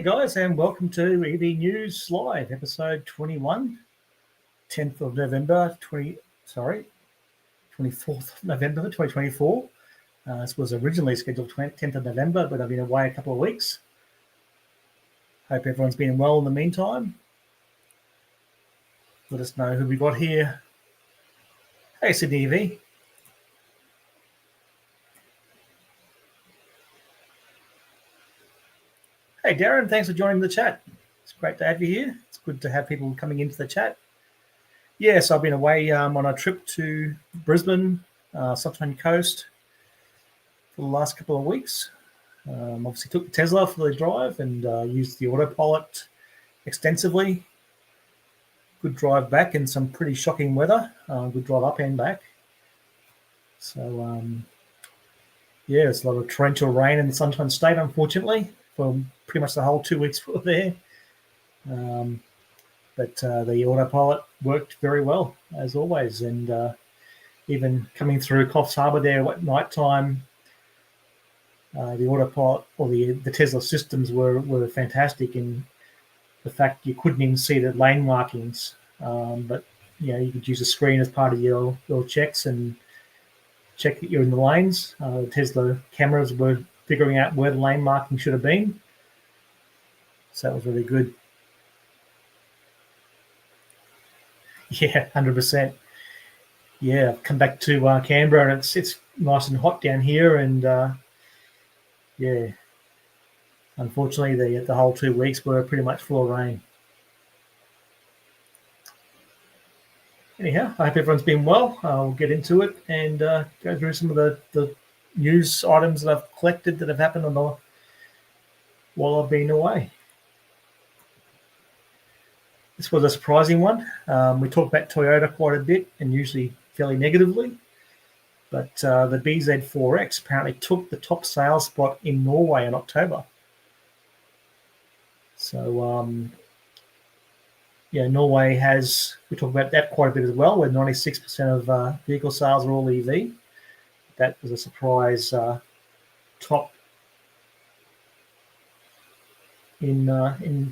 guys, and welcome to EV News Live, episode 21, 10th of November, 24th of November 2024. This was originally scheduled 10th of November, but I've been away a couple of weeks. Hope everyone's been well in the meantime. Let us know who we got here. Hey, Sydney EV. Hey, Darren, thanks for joining the chat. It's great to have you here. It's good to have people coming into the chat. Yes, I've been away on a trip to Brisbane, Sunshine Coast, for the last couple of weeks. Obviously took the Tesla for the drive and used the autopilot extensively. Good drive back in some pretty shocking weather. Good drive up and back. So, it's a lot of torrential rain in the Sunshine State, unfortunately, for pretty much the whole 2 weeks we were there. But the autopilot worked very well, as always. And even coming through Coffs Harbour there at night time, the autopilot or the Tesla systems were fantastic in the fact you couldn't even see the lane markings. But, you could use a screen as part of your checks and check that you're in the lanes. The Tesla cameras were figuring out where the lane marking should have been. So that was really good. Yeah, 100%. Yeah, I've come back to Canberra and it's nice and hot down here, and unfortunately the whole 2 weeks were pretty much full of rain. Anyhow, I hope everyone's been well. I'll get into it and go through some of the news items that I've collected that have happened while I've been away. This was a surprising one. We talk about Toyota quite a bit and usually fairly negatively, but the BZ4X apparently took the top sales spot in Norway in October. So, Norway we talk about that quite a bit as well, where 96% of vehicle sales are all EV. That was a surprise top in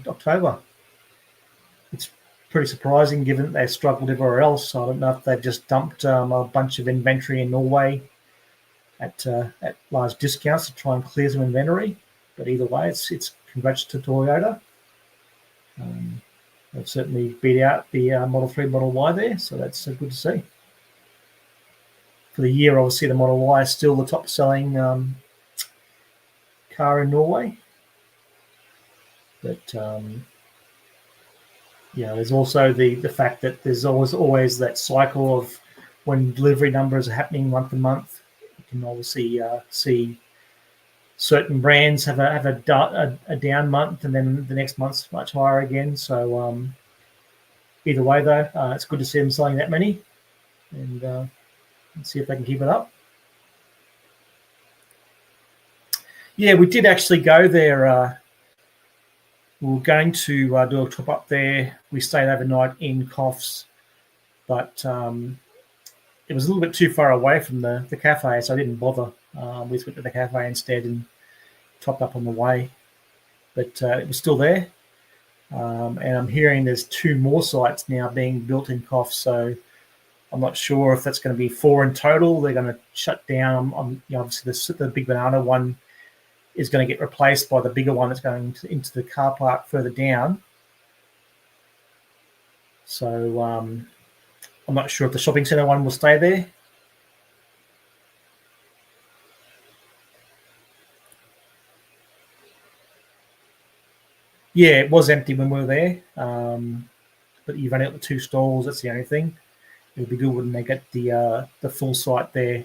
October. It's pretty surprising given that they struggled everywhere else. I don't know if they've just dumped a bunch of inventory in Norway at large discounts to try and clear some inventory. But either way, it's congrats to Toyota. They've certainly beat out the Model 3, Model Y there, so that's good to see. For the year, obviously, the Model Y is still the top-selling car in Norway. But there's also the fact that there's always that cycle of when delivery numbers are happening month to month. You can obviously see certain brands have a down month, and then the next month's much higher again. So either way, though, it's good to see them selling that many, and let's see if they can keep it up. Yeah, we did actually go there. We were going to do a trip up there. We stayed overnight in Coffs, but it was a little bit too far away from the cafe, so I didn't bother. We just went to the cafe instead and topped up on the way. But it was still there. And I'm hearing there's 2 more sites now being built in Coffs, so I'm not sure if that's going to be 4 in total. They're going to shut down. Obviously, the Big Banana one is going to get replaced by the bigger one that's going into the car park further down. So I'm not sure if the shopping centre one will stay there. Yeah, it was empty when we were there, but you've only got the 2 stalls. That's the only thing. It would be good when they get the full site there.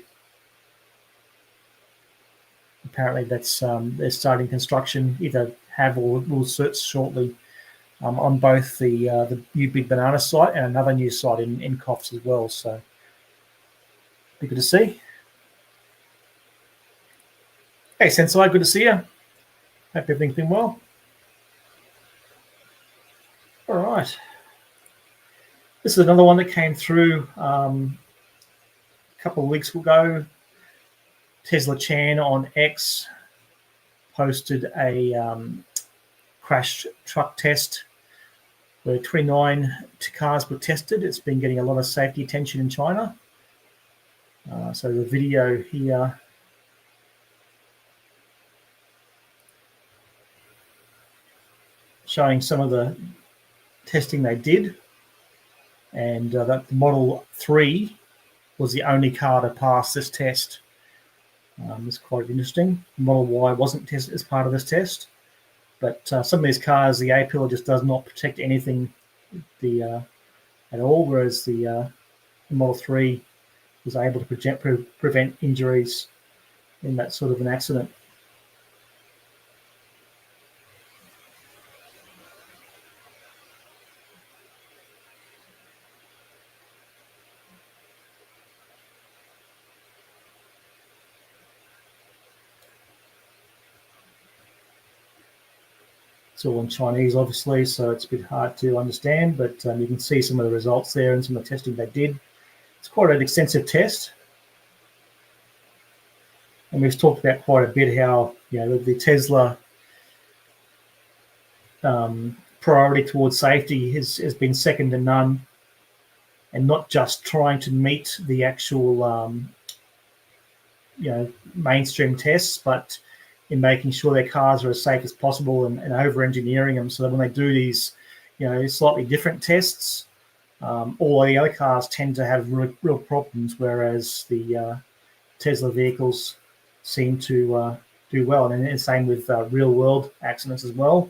Apparently, that's they're starting construction, either have or will start shortly, on both the new Big Banana site and another new site in Coffs as well. So, be good to see. Hey, Sensei, good to see you. Hope everything's been well. All right. This is another one that came through a couple of weeks ago. Tesla Chan on X posted a crash truck test where 29 cars were tested. It's been getting a lot of safety attention in China. So the video here showing some of the testing they did, and that the Model 3 was the only car to pass this test. It's quite interesting. Model Y wasn't tested as part of this test, but some of these cars, the A-pillar just does not protect anything at all, whereas the Model 3 was able to prevent injuries in that sort of an accident. It's all in Chinese, obviously, so it's a bit hard to understand, but you can see some of the results there and some of the testing they did. It's quite an extensive test. And we've talked about quite a bit how, the Tesla priority towards safety has been second to none, and not just trying to meet the actual, mainstream tests, but in making sure their cars are as safe as possible and over-engineering them so that when they do these, slightly different tests, all the other cars tend to have real problems, whereas the Tesla vehicles seem to do well. And the same with real-world accidents as well,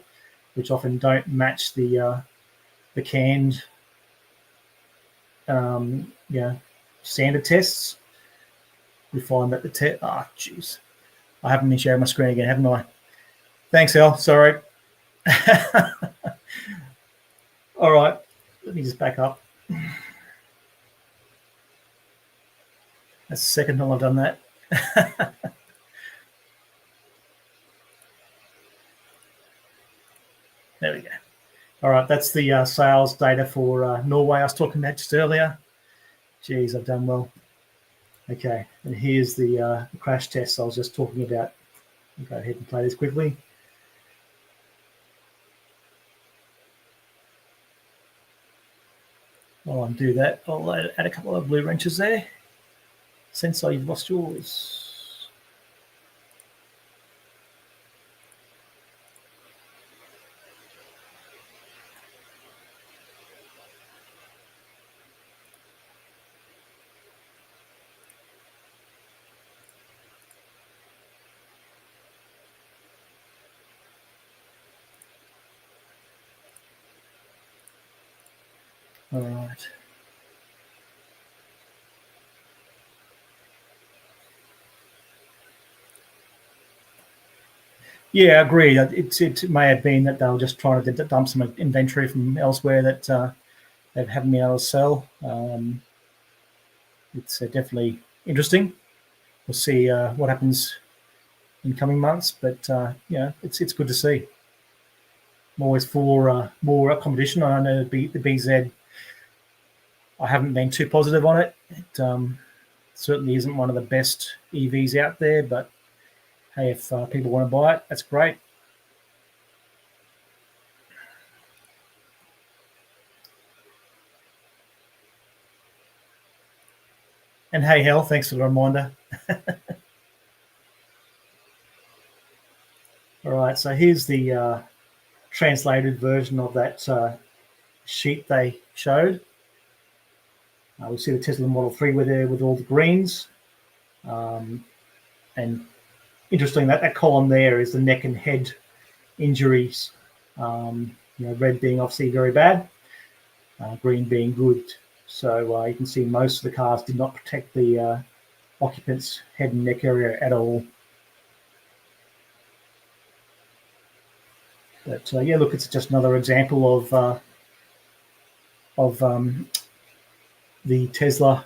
which often don't match the canned, standard tests. We find that I haven't been sharing my screen again, haven't I? Thanks, Al. Sorry. All right. Let me just back up. That's the second time I've done that. There we go. All right. That's the sales data for Norway I was talking about just earlier. Geez, I've done well. Okay, and here's the crash test I was just talking about. I'll go ahead and play this quickly. While I do that, I'll add a couple of blue wrenches there. Sensor, you've lost yours. All right. Yeah, I agree. It may have been that they were just trying to dump some inventory from elsewhere that they haven't been able to sell. It's definitely interesting. We'll see what happens in coming months, but it's good to see. I'm always for more competition. I know the BZ. I haven't been too positive on it. It certainly isn't one of the best EVs out there, but hey, if people want to buy it, that's great. And hey, Hal, thanks for the reminder. All right, so here's the translated version of that sheet they showed. We see the Tesla Model 3 with all the greens. And interesting, that column there is the neck and head injuries. Red being obviously very bad, green being good. So you can see most of the cars did not protect the occupant's head and neck area at all. But look, it's just another example of the Tesla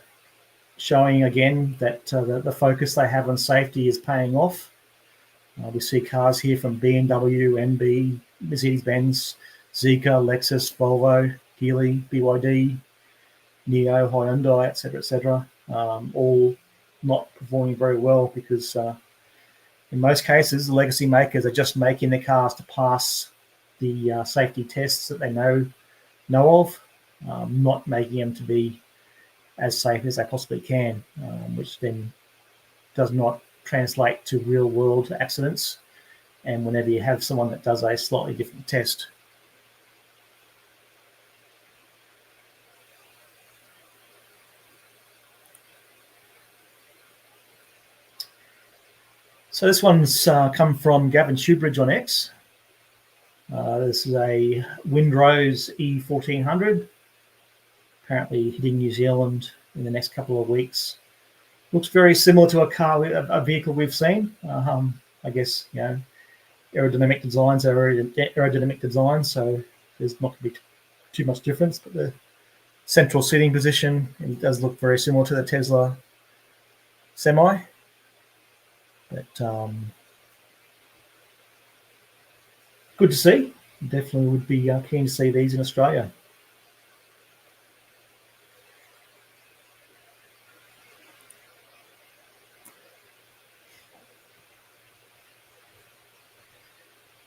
showing again that the focus they have on safety is paying off. We see cars here from BMW, MB, Mercedes-Benz, Zeekr, Lexus, Volvo, Geely, BYD, NIO, Hyundai, etc., all not performing very well because in most cases, the legacy makers are just making the cars to pass the safety tests that they know of, not making them to be as safe as they possibly can, which then does not translate to real world accidents. And whenever you have someone that does a slightly different test. So this one's come from Gavin Shoebridge on X. This is a Windrose E1400, apparently hitting New Zealand in the next couple of weeks. Looks very similar to a vehicle we've seen. I guess, aerodynamic designs are aerodynamic designs, so there's not going to be too much difference. But the central seating position, it does look very similar to the Tesla Semi. But good to see. Definitely would be keen to see these in Australia.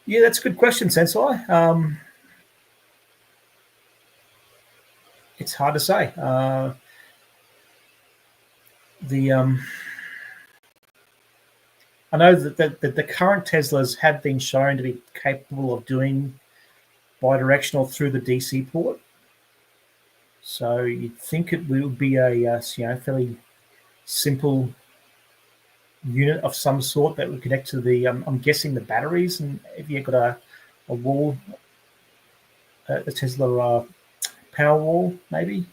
Yeah, that's a good question, Sensei. It's hard to say. I know that the current Teslas have been shown to be capable of doing bidirectional through the DC port. So you'd think it would be a fairly simple unit of some sort that would connect to the, I'm guessing, the batteries. And if you've got a wall, a Tesla power wall, maybe.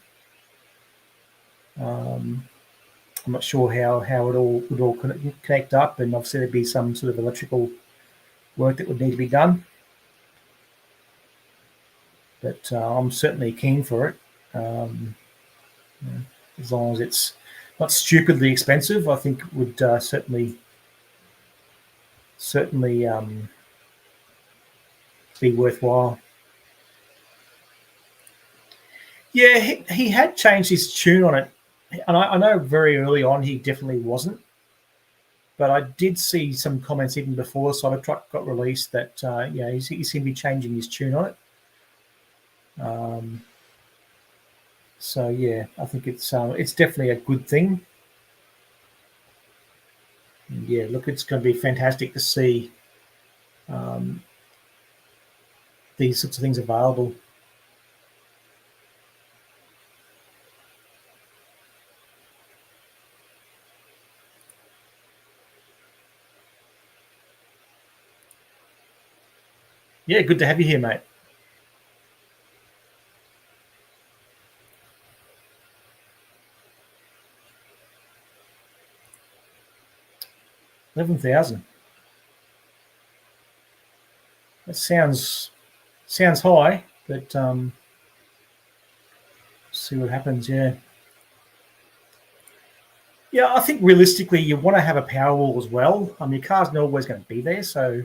I'm not sure how it all would all connect up, and obviously there'd be some sort of electrical work that would need to be done. But I'm certainly keen for it, as long as it's not stupidly expensive. I think it would certainly be worthwhile. Yeah, he had changed his tune on it. And I know very early on he definitely wasn't, but I did see some comments even before the Cybertruck got released that he seemed to be changing his tune on it. So yeah, I think it's definitely a good thing. And yeah, look, it's going to be fantastic to see these sorts of things available. Yeah, good to have you here, mate. $11,000. That sounds high, but see what happens. Yeah. Yeah, I think realistically you want to have a Powerwall as well. Your car's not always going to be there, so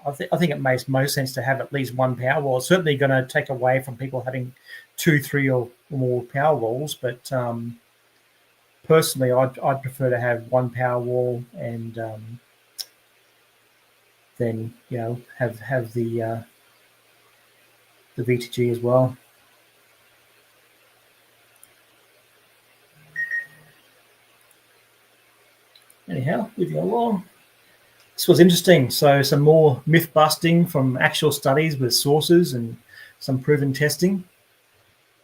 I think it makes most sense to have at least one Powerwall. It's certainly going to take away from people having 2, 3 or more Powerwalls, but personally, I'd prefer to have one Powerwall and then have the VTG as well. Anyhow, moving along. This was interesting. So some more myth busting from actual studies with sources and some proven testing.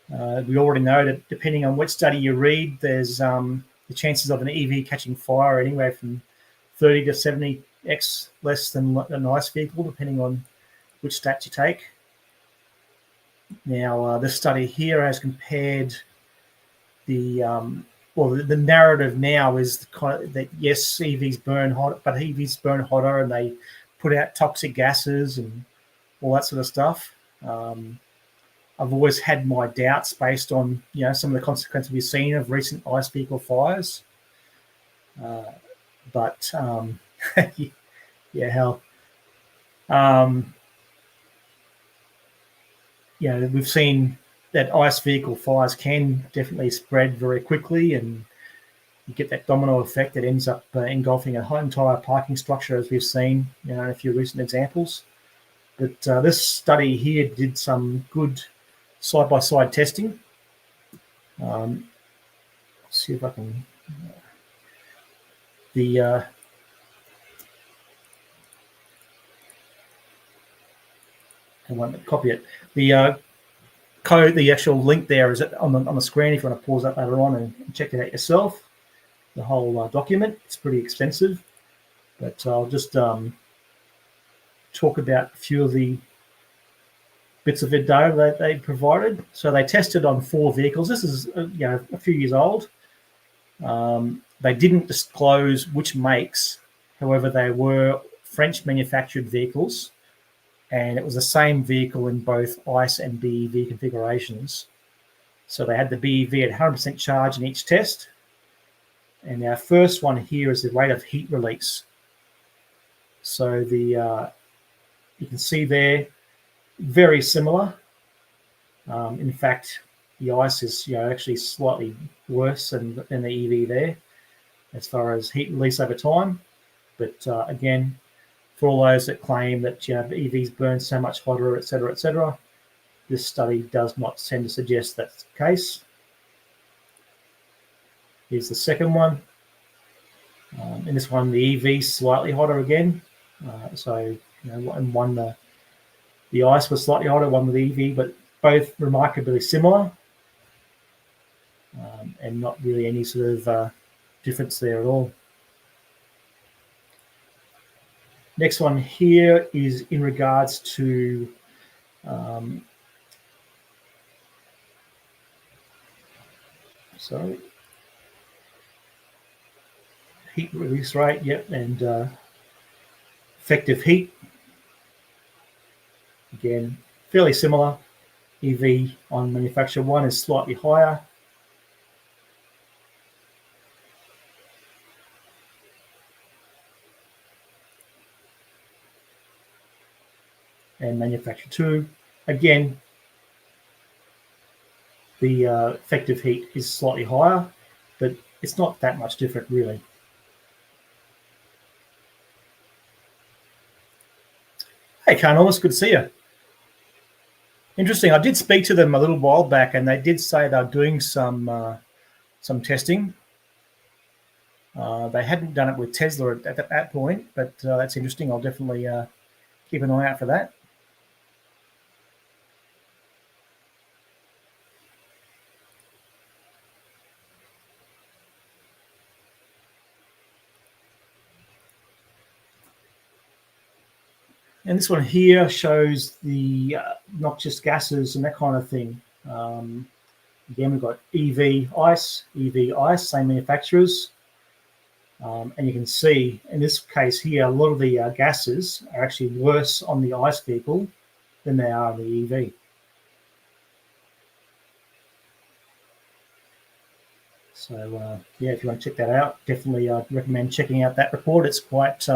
We already know that depending on which study you read, there's the chances of an EV catching fire anywhere from 30 to 70x less than an ICE vehicle, depending on which stats you take. Now, this study here has compared the narrative now is that yes, EVs burn hot, but EVs burn hotter and they put out toxic gases and all that sort of stuff. I've always had my doubts based on some of the consequences we've seen of recent ICE vehicle fires. But yeah, hell. We've seen that ICE vehicle fires can definitely spread very quickly, and you get that domino effect that ends up engulfing a whole entire parking structure, as we've seen in a few recent examples. But this study here did some good side-by-side testing. See if I can... I won't copy it. The code, the actual link there is on the screen if you want to pause that later on and check it out yourself. The whole document. It's pretty extensive, but I'll just talk about a few of the bits of the data that they provided. So they tested on 4 vehicles. This is a few years old. They didn't disclose which makes, however, they were French manufactured vehicles, and it was the same vehicle in both ICE and BEV configurations. So they had the BEV at 100% charge in each test. And our first one here is the rate of heat release. So you can see there, very similar. In fact, the ICE is actually slightly worse than the EV there as far as heat release over time. But again, for all those that claim that EVs burn so much hotter, etc., this study does not tend to suggest that's the case. Here's the second one. In this one, the EV is slightly hotter again. And one the ICE was slightly hotter, one with the EV, but both remarkably similar, and not really any sort of difference there at all. Next one here is in regards to heat release rate, and effective heat. Again, fairly similar. EV on manufacturer 1 is slightly higher. And manufacturer 2, again, the effective heat is slightly higher, but it's not that much different really. Hey, Carnal, it's good to see you. Interesting. I did speak to them a little while back, and they did say they're doing some testing. They hadn't done it with Tesla at that point, but that's interesting. I'll definitely keep an eye out for that. And this one here shows the noxious gases and that kind of thing. Again, we've got EV ICE, same manufacturers. And you can see in this case here, a lot of the gases are actually worse on the ICE vehicle than they are on the EV. So if you want to check that out, definitely I'd recommend checking out that report. It's quite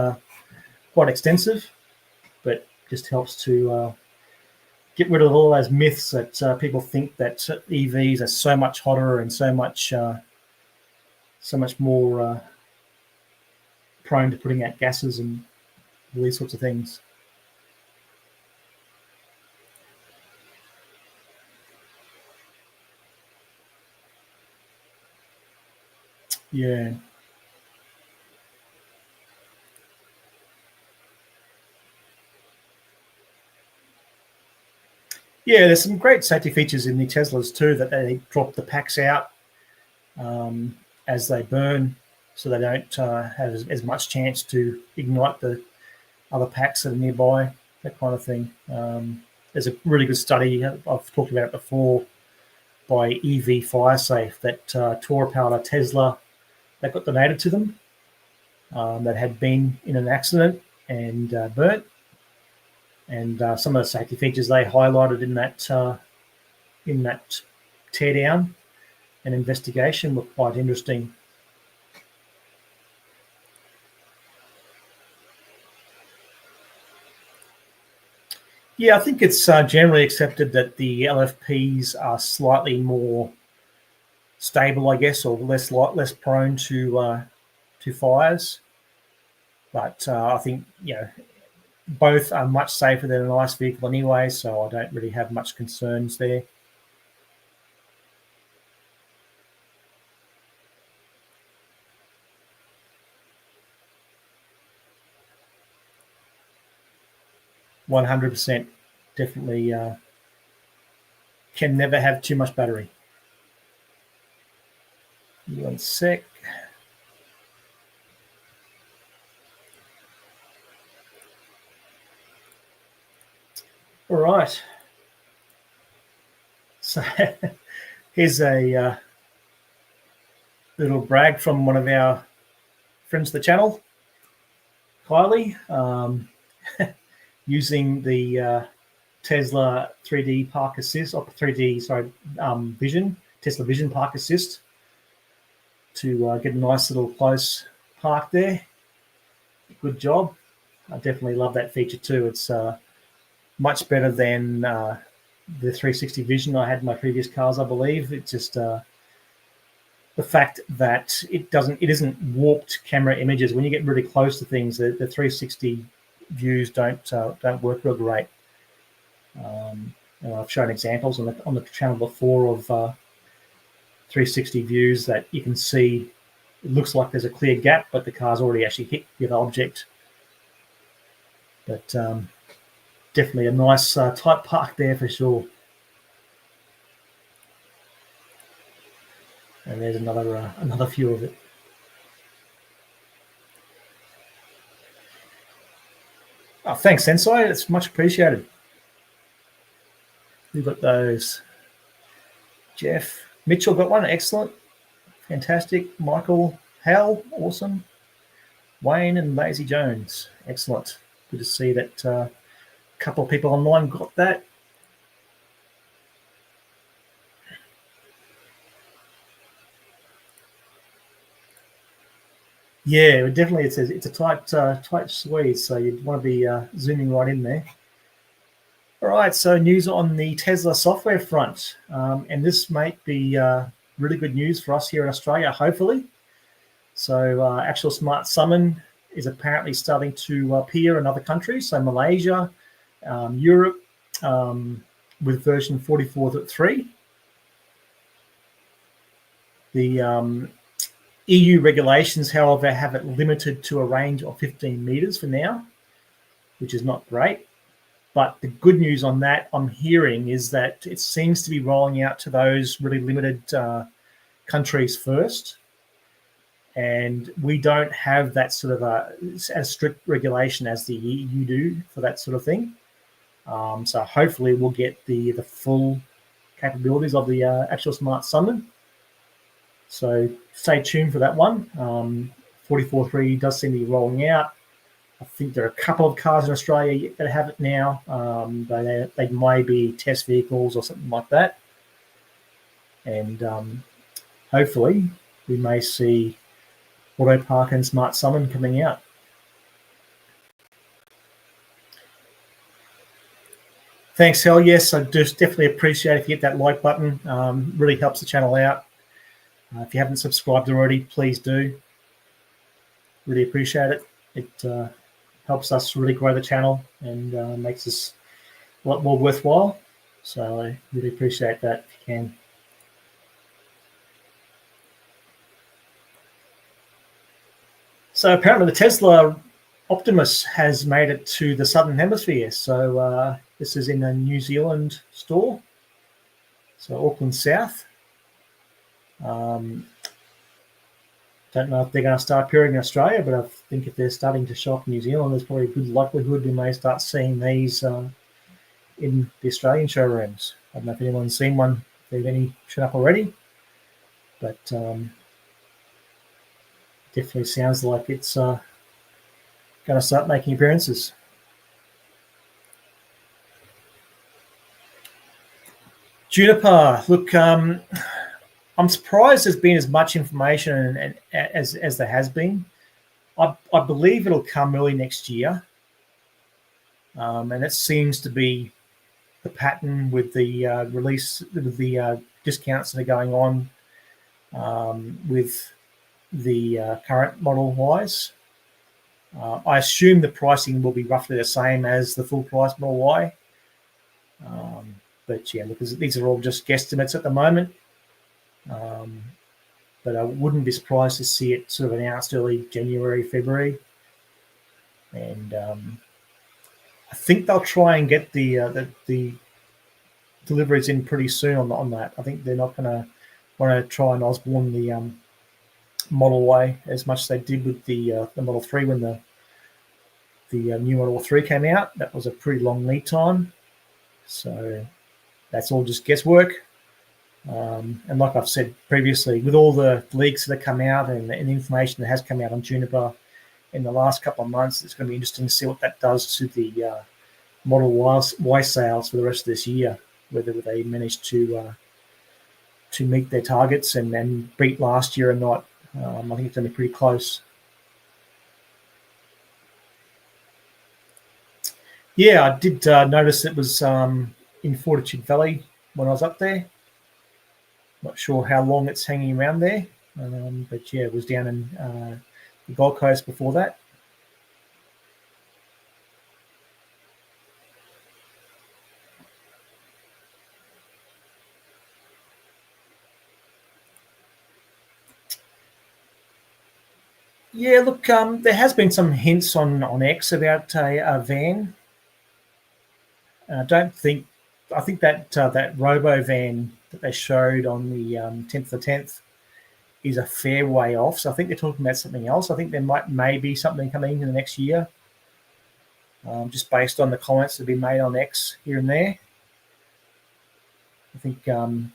extensive, but just helps to get rid of all those myths that people think that EVs are so much hotter and so much more prone to putting out gases and all these sorts of things. Yeah. Yeah, there's some great safety features in the Teslas too, that they drop the packs out as they burn, so they don't have as much chance to ignite the other packs that are nearby, that kind of thing. There's a really good study, I've talked about it before, by EV FireSafe that tore apart a Tesla that got donated to them that had been in an accident and burnt. And some of the safety features they highlighted in that teardown and investigation were quite interesting. Yeah, I think it's generally accepted that the LFPs are slightly more stable, I guess, or less prone to fires. But I think both are much safer than an ICE vehicle anyway, so I don't really have much concerns there. %, definitely can never have too much battery. 1 sec. All right. So here's a little brag from one of our friends of the channel, Kylie, using the Tesla 3D Park Assist, or 3D, sorry, Vision, Tesla Vision Park Assist to get a nice little close park there. Good job. I definitely love that feature too. It's much better than the 360 Vision I had in my previous cars, I believe. It's just the fact that it isn't warped camera images. When you get really close to things, the 360 views don't work real great. I've shown examples on the channel before of 360 views that you can see. It looks like there's a clear gap, but the car's already actually hit the object. But definitely a nice tight park there for sure. And there's another view of it. Oh, thanks, Sensei. It's much appreciated. We've got those. Jeff Mitchell got one. Excellent. Fantastic. Michael Howell, awesome. Wayne and Lazy Jones, excellent. Good to see that a couple of people online got that. Yeah, definitely. It's a tight squeeze, so you'd want to be zooming right in there. All right, so news on the Tesla software front, and this might be really good news for us here in Australia, hopefully. So actual Smart Summon is apparently starting to appear in other countries, so Malaysia, Europe, with version 44.3. The EU regulations, however, have it limited to a range of 15 meters for now, which is not great. But the good news on that, I'm hearing, is that it seems to be rolling out to those really limited countries first. And we don't have that sort of as strict regulation as the EU do for that sort of thing. So hopefully we'll get the full capabilities of the actual Smart Summon. So stay tuned for that one. 44.3 does seem to be rolling out. I think there are a couple of cars in Australia that have it now. They may be test vehicles or something like that. And hopefully we may see Auto Park and Smart Summon coming out. Thanks, Hel. Yes, I just definitely appreciate if you hit that like button. Really helps the channel out. If you haven't subscribed already, please do. Really appreciate it. It helps us really grow the channel and makes us a lot more worthwhile. So I really appreciate that if you can. So apparently the Tesla Optimus has made it to the Southern Hemisphere. So this is in a New Zealand store. So Auckland South. Don't know if they're going to start appearing in Australia, but I think if they're starting to show up in New Zealand, there's probably a good likelihood we may start seeing these in the Australian showrooms. I don't know if anyone's seen one, if there's any shown up already, but definitely sounds like it's going to start making appearances. Juniper, look, I'm surprised there's been as much information as there has been. I believe it'll come early next year. And it seems to be the pattern with the release, with the discounts that are going on with the current Model Ys. I assume the pricing will be roughly the same as the full price Model Y. But yeah, because these are all just guesstimates at the moment. But I wouldn't be surprised to see it sort of announced early January, February. And I think they'll try and get the deliveries in pretty soon on that. I think they're not going to want to try and Osborne the Model Y as much as they did with the Model 3 when the new Model 3 came out. That was a pretty long lead time. So that's all just guesswork. And like I've said previously, with all the leaks that have come out and the information that has come out on Juniper in the last couple of months, it's going to be interesting to see what that does to the Model Y sales for the rest of this year, whether they manage to meet their targets and then beat last year or not. I think it's going to be pretty close. Yeah, I did notice it was in Fortitude Valley when I was up there. Not sure how long it's hanging around there, but yeah, it was down in the Gold Coast before that. Yeah, look, there has been some hints on X about a van. I think that Robo van that they showed on the 10th of the 10th is a fair way off. So I think they're talking about something else. I think there may be something coming in the next year, just based on the comments that have been made on X here and there. I think I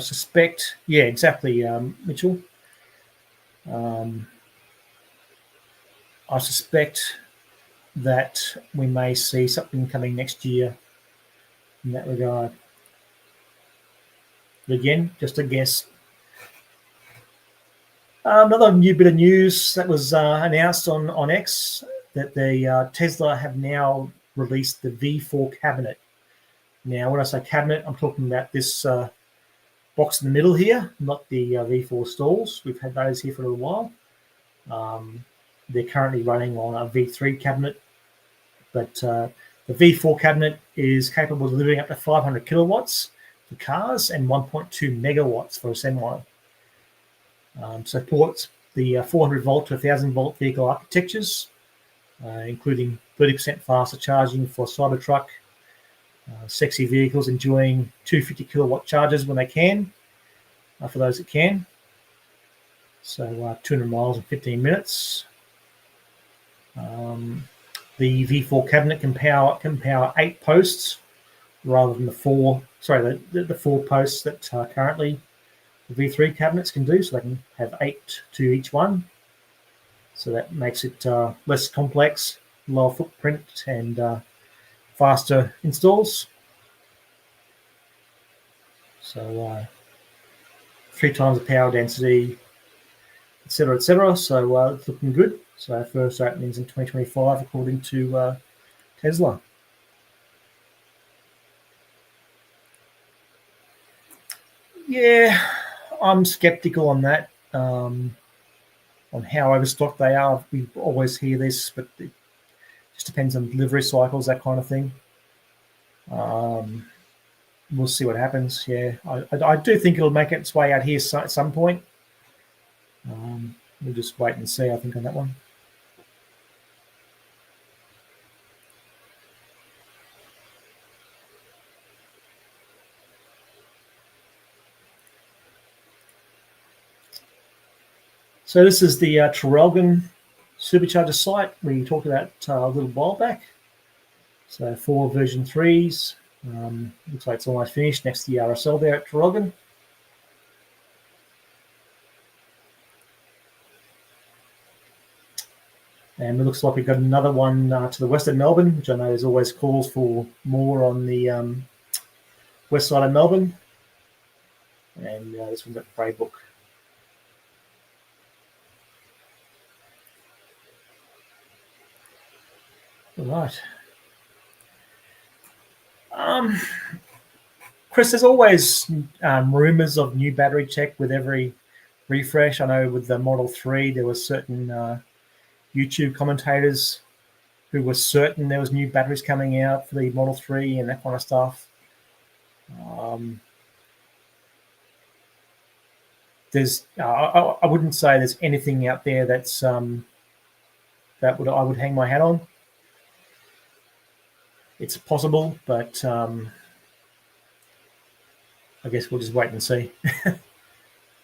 suspect, yeah, exactly, Mitchell. I suspect that we may see something coming next year in that regard. But again, just a guess. Another new bit of news that was announced on X, that the Tesla have now released the V4 cabinet. Now, when I say cabinet, I'm talking about this box in the middle here, not the V4 stalls. We've had those here for a while. They're currently running on a V3 cabinet, but the V4 cabinet is capable of delivering up to 500 kilowatts for cars and 1.2 megawatts for a semi. Supports the 400 volt to 1,000 volt vehicle architectures, including 30% faster charging for Cybertruck, sexy vehicles enjoying 250 kilowatt charges when they can, for those that can. So 200 miles in 15 minutes. The V4 cabinet can power 8 posts rather than the 4 posts that currently the V3 cabinets can do. So they can have 8 to each one. So that makes it less complex, lower footprint, and faster installs. So 3 times the power density, etc., etc. So it's looking good. So first openings in 2025, according to Tesla. Yeah, I'm skeptical on that, on how overstocked they are. We always hear this, but it just depends on delivery cycles, that kind of thing. We'll see what happens. Yeah, I do think it'll make its way out here at some point. We'll just wait and see, I think, on that one. So this is the Traralgon supercharger site we talked about a little while back. So 4 version 3s. Looks like it's almost finished next to the RSL there at Traralgon. And it looks like we've got another one to the west of Melbourne, which I know there's always calls for more on the west side of Melbourne. And this one's at Braybrook. All right. Chris, there's always rumours of new battery tech with every refresh. I know with the Model 3, there were certain YouTube commentators who were certain there was new batteries coming out for the Model 3 and that kind of stuff. I wouldn't say there's anything out there that's I would hang my hat on. It's possible, but I guess we'll just wait and see.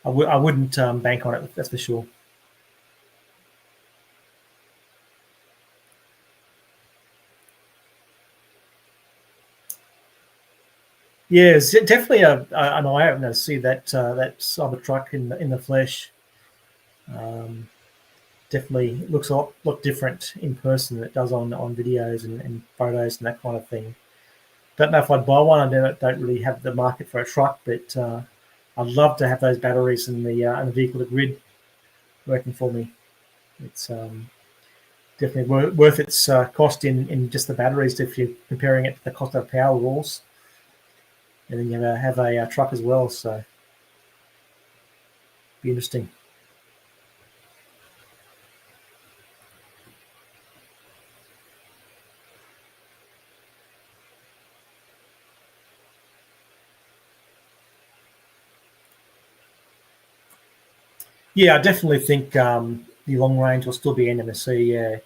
I wouldn't bank on it, that's for sure. Yeah, it's definitely an eye opener to see that Cybertruck in the flesh. Definitely looks a lot different in person than it does on videos and photos and that kind of thing. Don't know if I'd buy one. I don't really have the market for a truck, but I'd love to have those batteries in the vehicle to grid working for me. It's definitely worth its cost in just the batteries if you're comparing it to the cost of Powerwalls. And then you have a truck as well, so be interesting. Yeah, I definitely think the long range will still be NMSC.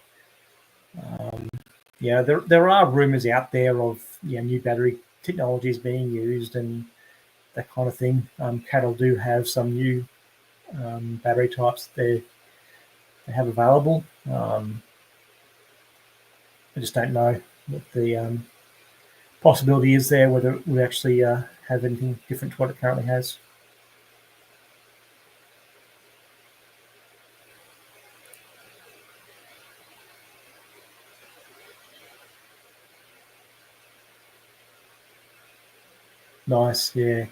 Yeah, there are rumours out there of new battery technologies being used and that kind of thing. CATL do have some new battery types they have available. I just don't know what the possibility is there, whether it would actually have anything different to what it currently has. Nice, yeah.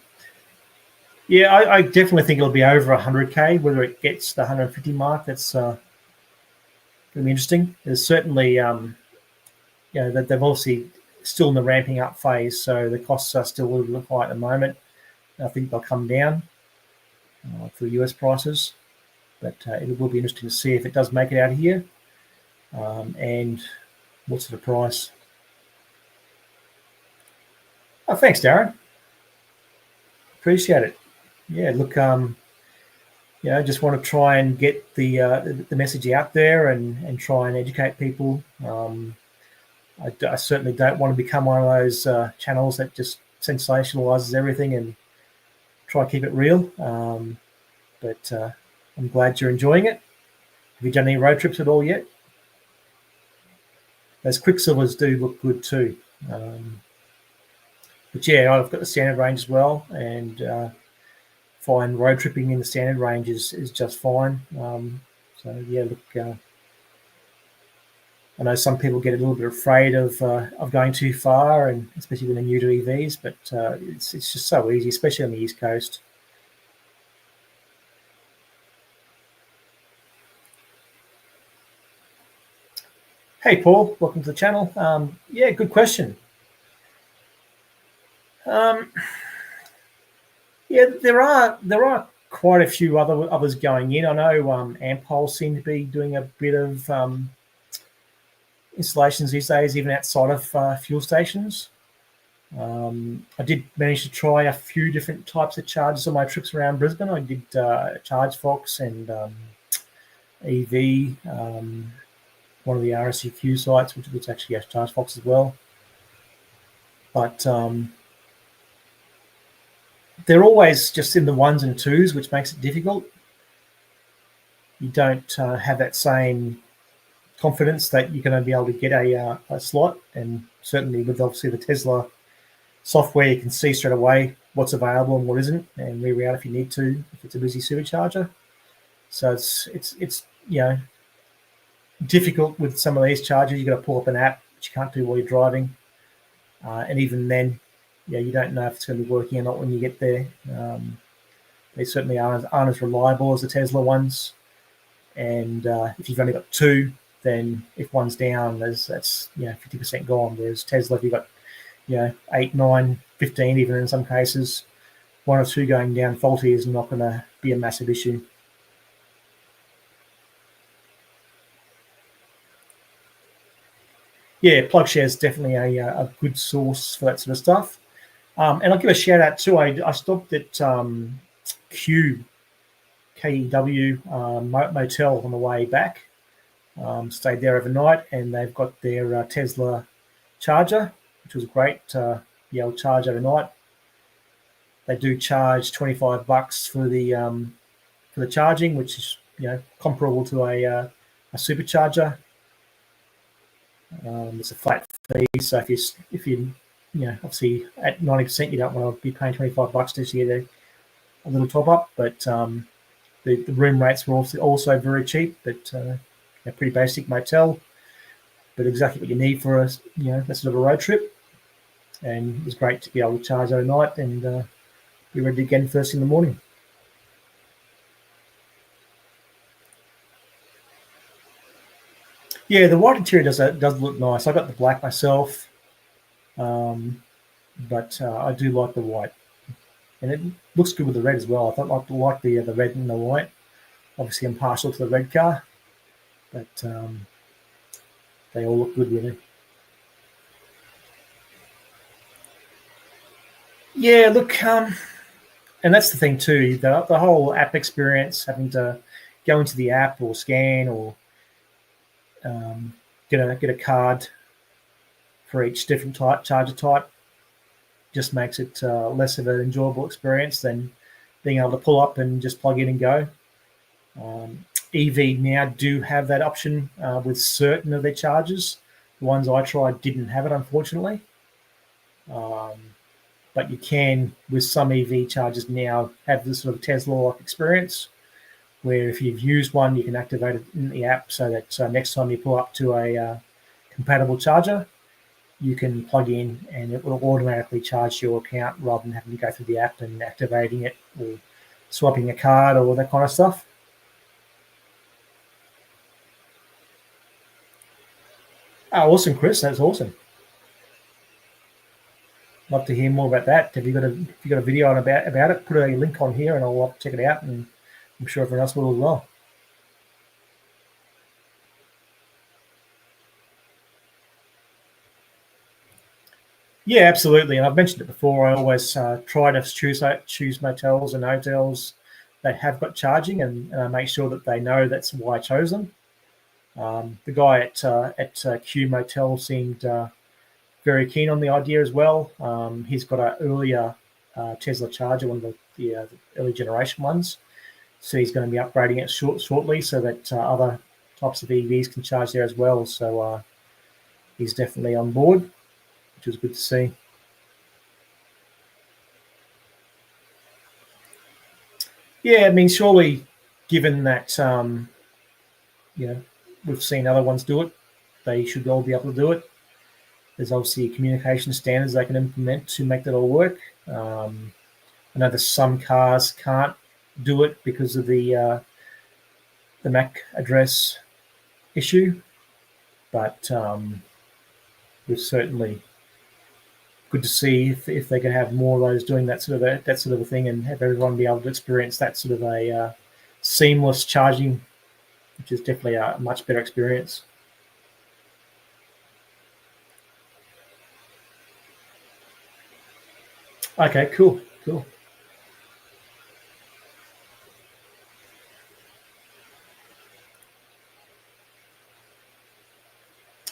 Yeah, I definitely think it'll be over 100K. Whether it gets the 150 mark, that's going to be interesting. There's certainly, that they've obviously still in the ramping up phase, so the costs are still a little bit high at the moment. I think they'll come down for US prices, but it will be interesting to see if it does make it out of here and what sort of price. Oh, thanks, Darren. Appreciate it. Yeah, look, just want to try and get the message out there and try and educate people. I certainly don't want to become one of those channels that just sensationalizes everything and try to keep it real. But I'm glad you're enjoying it. Have you done any road trips at all yet? Those Quicksilvers do look good too. But yeah, I've got the standard range as well, and find road tripping in the standard range is just fine. So yeah, look, I know some people get a little bit afraid of going too far, and especially when they're new to EVs. But it's just so easy, especially on the East Coast. Hey, Paul, welcome to the channel. Yeah, good question. Yeah, there are quite a few others going in. I know Ampol seem to be doing a bit of installations these days, even outside of fuel stations. I did manage to try a few different types of chargers on my trips around Brisbane. I did ChargeFox and EV, one of the RSCQ sites, which actually has ChargeFox as well. But they're always just in the ones and twos, which makes it difficult. You don't have that same confidence that you're going to be able to get a slot, and certainly with obviously the Tesla software, you can see straight away what's available and what isn't, and reroute if you need to if it's a busy supercharger. So it's difficult with some of these chargers. You've got to pull up an app, which you can't do while you're driving, and even then, you don't know if it's going to be working or not when you get there. They certainly aren't as reliable as the Tesla ones, and if you've only got two, then if one's down, that's 50% gone. Whereas Tesla, if you've got 8, 9, 15, even in some cases, one or two going down faulty is not going to be a massive issue. yeah, PlugShare is definitely a good source for that sort of stuff. And I'll give a shout out too. I stopped at Q KEW motel on the way back. Stayed there overnight, and they've got their Tesla charger, which was great. Be able to charge overnight. They do charge $25 for the charging, which is comparable to a supercharger. It's a flat fee, so if you obviously at 90%, you don't want to be paying $25 just to get a little top up. But the room rates were also very cheap, but a pretty basic motel, but exactly what you need for a that sort of a road trip. And it was great to be able to charge overnight and be ready again first in the morning. Yeah, the white interior does look nice. I got the black myself, but I do like the white, and it looks good with the red as well. I like the red and the white. Obviously, I'm partial to the red car, but they all look good really. Yeah, look, and that's the thing too. The whole app experience, having to go into the app or scan or get a card for each different charger type, just makes it less of an enjoyable experience than being able to pull up and just plug in and go. EV now do have that option with certain of their chargers. The ones I tried didn't have it, unfortunately. But you can, with some EV chargers now, have this sort of Tesla-like experience where if you've used one, you can activate it in the app so that next time you pull up to a compatible charger, you can plug in and it will automatically charge your account rather than having to go through the app and activating it or swapping a card or that kind of stuff. Oh, awesome, Chris. That's awesome. Love to hear more about that. If you got a video on about it, put a link on here and I'll check it out, and I'm sure everyone else will as well. Yeah, absolutely. And I've mentioned it before. I always try to choose motels and hotels that have got charging, and I make sure that they know that's why I chose them. The guy at Q Motel seemed very keen on the idea as well. He's got an earlier Tesla charger, one of the early generation ones. So he's going to be upgrading it shortly so that other types of EVs can charge there as well. So he's definitely on board, which was good to see. Yeah, I mean, surely, given that we've seen other ones do it, they should all be able to do it. There's obviously communication standards they can implement to make that all work. I know that some cars can't do it because of the MAC address issue, but we're certainly good to see if they can have more of those doing that sort of a thing, and have everyone be able to experience that sort of a seamless charging, which is definitely a much better experience. Okay, cool.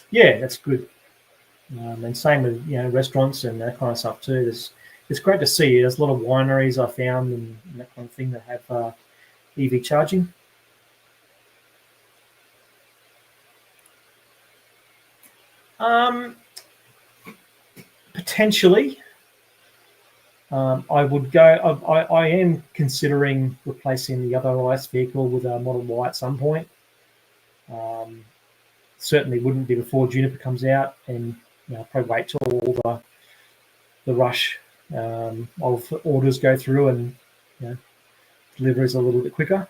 Yeah, that's good. And same with restaurants and that kind of stuff too. It's great to see. There's a lot of wineries I found and that kind of thing that have EV charging. Um, Potentially, I would go. I am considering replacing the other ICE vehicle with a Model Y at some point. Um, Certainly wouldn't be before Juniper comes out, and I'll probably wait till all the rush of orders go through and deliveries a little bit quicker.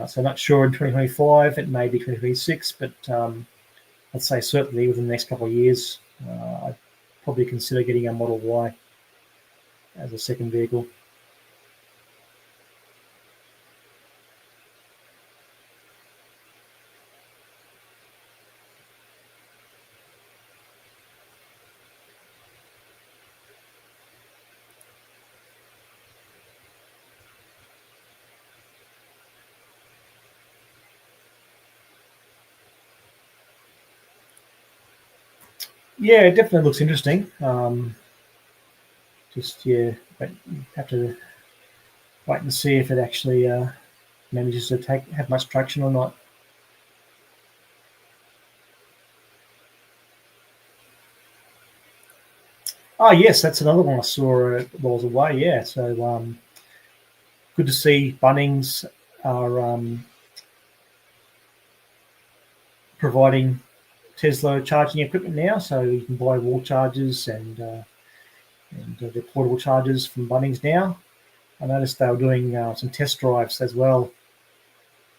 So not sure in 2025. It may be 2026, but I'd say certainly within the next couple of years, I'd probably consider getting a Model Y as a second vehicle. Yeah, it definitely looks interesting. But you have to wait and see if it actually manages to have much traction or not. Oh yes, that's another one I saw while I was away. Yeah, so good to see Bunnings are providing Tesla charging equipment now, so you can buy wall chargers and the portable chargers from Bunnings now. I noticed they were doing some test drives as well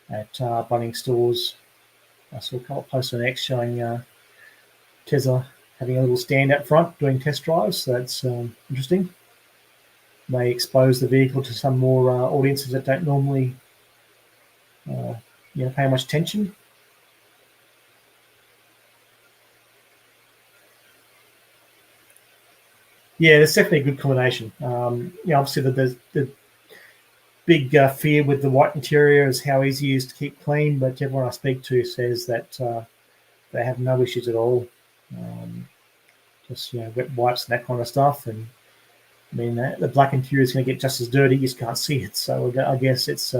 at Bunnings stores. I saw a couple of posts on X showing Tesla having a little stand out front doing test drives. So that's interesting. May expose the vehicle to some more audiences that don't normally pay much attention. Yeah, that's definitely a good combination. Obviously the big fear with the white interior is how easy it is to keep clean, but everyone I speak to says that they have no issues at all. Just wet wipes and that kind of stuff. And I mean, the black interior is going to get just as dirty. You just can't see it. So I guess it's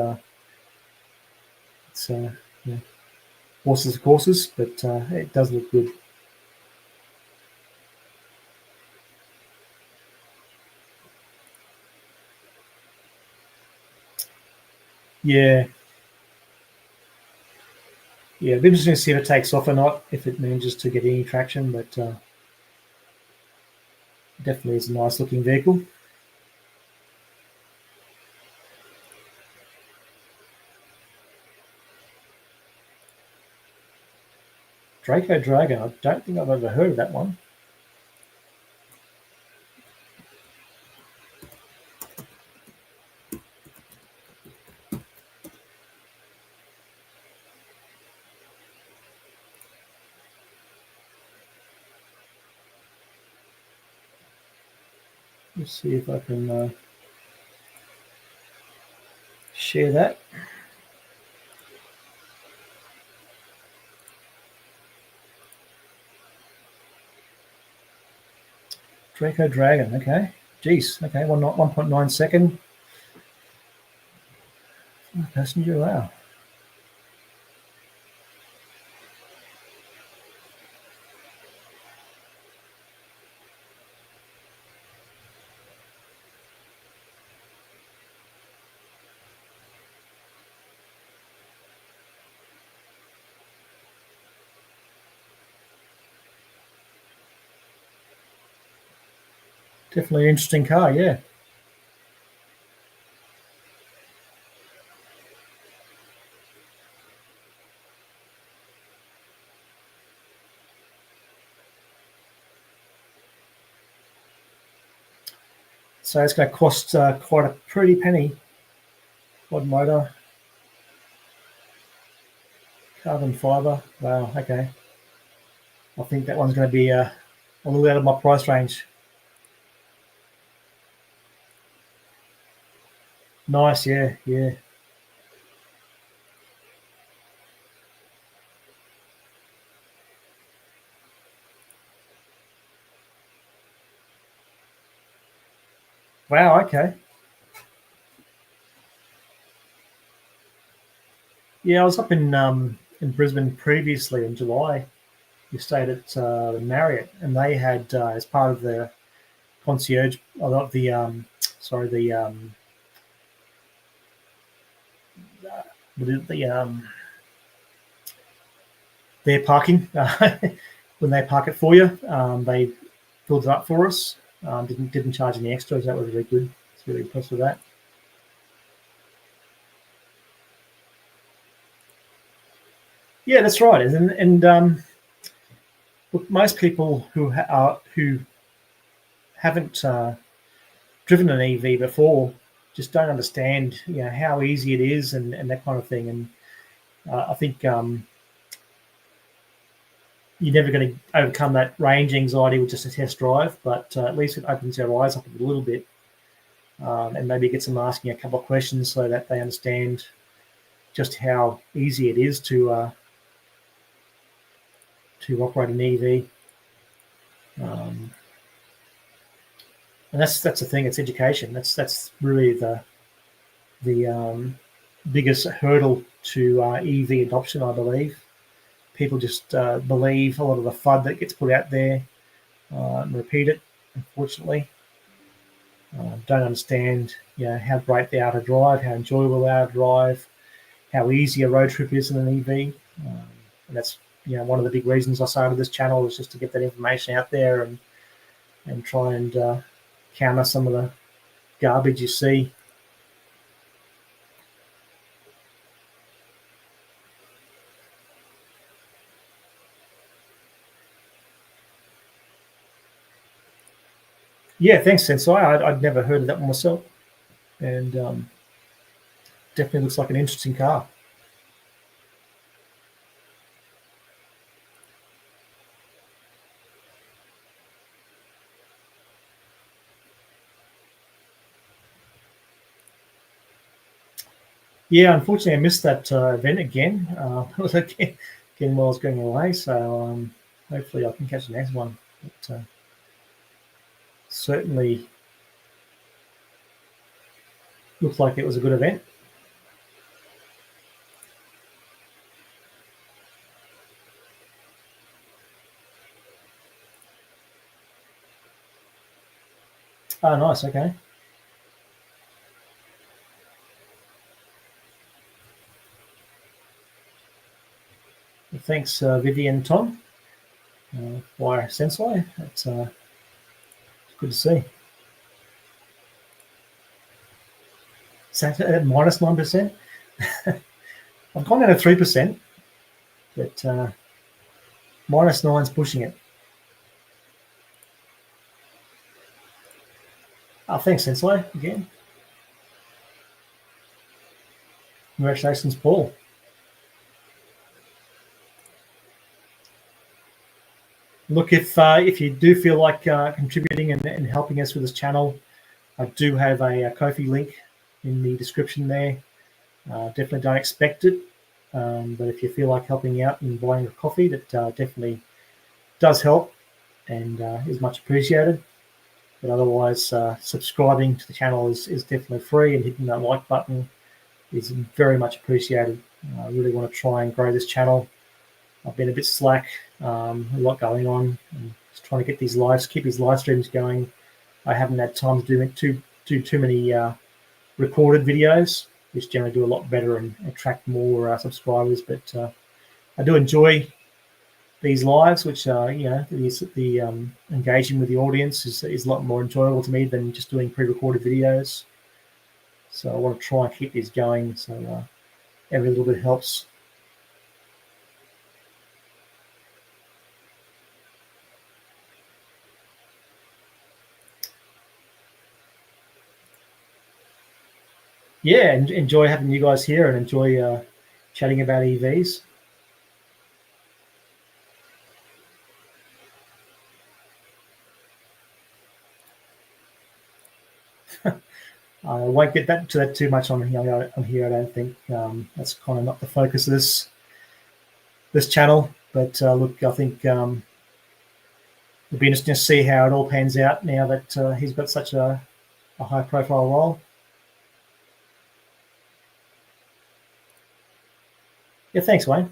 horses of courses, but it does look good. Yeah. Yeah, it'll be interesting to see if it takes off or not, if it manages to get any traction, but definitely is a nice looking vehicle. Draco Dragon, I don't think I've ever heard of that one. Let's see if I can share that. Draco Dragon, okay. Jeez, okay, 1.9 second. Passenger, wow. Definitely an interesting car, yeah. So it's going to cost quite a pretty penny. Quad motor, carbon fiber. Wow, okay. I think that one's going to be a little out of my price range. Nice, yeah, yeah. Wow, okay. Yeah, I was up in Brisbane previously in July. We stayed at the Marriott, and they had as part of the concierge, of their parking. When they park it for you, they filled it up for us. Didn't charge any extras. That was really good. It's really impressed with that. Yeah, that's right. And look, most people who haven't driven an EV before just don't understand, how easy it is and that kind of thing. And I think you're never going to overcome that range anxiety with just a test drive, but at least it opens their eyes up a little bit, and maybe gets them asking a couple of questions so that they understand just how easy it is to operate an EV. And that's the thing. It's education. That's really the biggest hurdle to EV adoption, I believe. People just believe a lot of the FUD that gets put out there and repeat it, unfortunately. Don't understand, how great they are to drive, how enjoyable they are to drive, how easy a road trip is in an EV. And that's one of the big reasons I started this channel, is just to get that information out there and try and counter some of the garbage you see. Yeah, thanks, Sensei. I'd never heard of that one myself, and definitely looks like an interesting car. Yeah, unfortunately, I missed that event again. It was again while I was going away, so hopefully I can catch the next one. But certainly looks like it was a good event. Oh, nice. Okay. Well, thanks, Vivian Tom. Wire Sensei. That's good to see. Is that at minus 9%? I've gone down to 3%, but minus 9's pushing it. Oh, thanks, Sensei, again. Congratulations, Paul. Look, if you do feel like contributing and helping us with this channel, I do have a Ko-fi link in the description there. Definitely don't expect it, but if you feel like helping out and buying a coffee, that definitely does help and is much appreciated. But otherwise, subscribing to the channel is definitely free, and hitting that like button is very much appreciated. I really want to try and grow this channel. I've been a bit slack, a lot going on, and just trying to get these keep these live streams going. I haven't had time to do too many recorded videos, which generally do a lot better and attract more subscribers. But I do enjoy these lives, which the engaging with the audience is a lot more enjoyable to me than just doing pre-recorded videos. So I want to try and keep these going. So every little bit helps. Yeah, and enjoy having you guys here and enjoy chatting about EVs. I won't get to that too much on here. I don't think that's kind of not the focus of this channel. But look, I think it'll be interesting to see how it all pans out now that he's got such a high-profile role. Yeah, thanks, Wayne.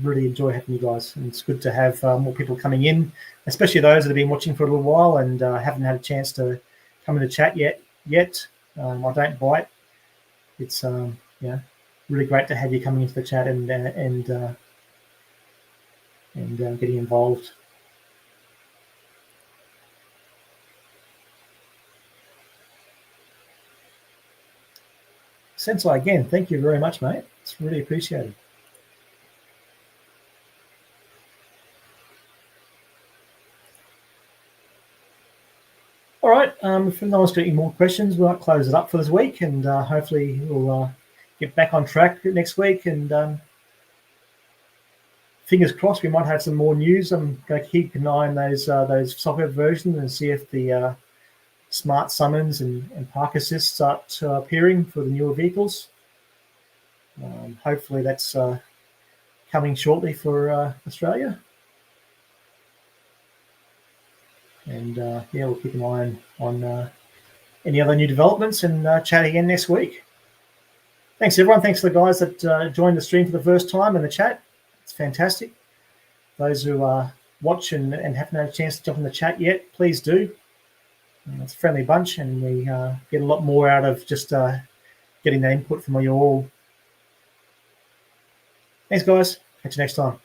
Really enjoy having you guys, and it's good to have more people coming in, especially those that have been watching for a little while and haven't had a chance to come into chat yet. I don't bite. It's really great to have you coming into the chat and getting involved. Sensei, again, thank you very much, mate. It's really appreciated. All right, if no one's got any more questions, we might close it up for this week, and hopefully we'll get back on track next week. And fingers crossed, we might have some more news. I'm going to keep an eye on those software versions and see if the smart summons and park assist start appearing for the newer vehicles. Hopefully that's coming shortly for Australia. And yeah, we'll keep an eye on any other new developments and chat again next week. Thanks, everyone. Thanks to the guys that joined the stream for the first time in the chat. It's fantastic. Those who watch and haven't had a chance to jump in the chat yet, please do. It's a friendly bunch, and we get a lot more out of just getting the input from you all. Thanks, guys. Catch you next time.